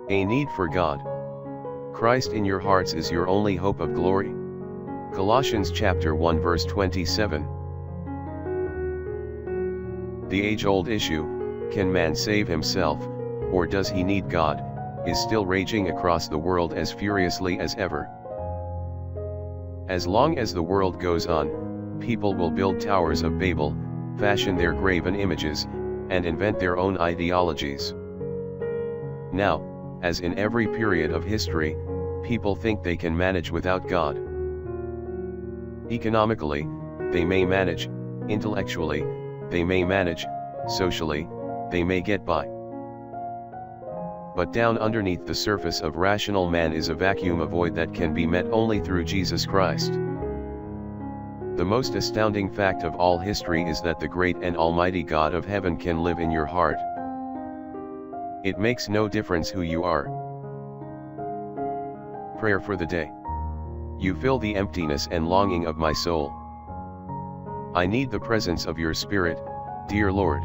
A need for God. Christ in your hearts is your only hope of glory. Colossians chapter 1 verse 27. The age-old issue, can man save himself, or does he need God, is still raging across the world as furiously as ever. As long as the world goes on, people will build towers of Babel, fashion their graven images, and invent their own ideologies. Now, as in every period of history, people think they can manage without God. Economically, they may manage; intellectually, they may manage; socially, they may get by. But down underneath the surface of rational man is a vacuum, a void that can be met only through Jesus Christ. The most astounding fact of all history is that the great and almighty God of heaven can live in your heart. It makes no difference who you are. Prayer for the day. You fill the emptiness and longing of my soul. I need the presence of your Spirit, dear Lord.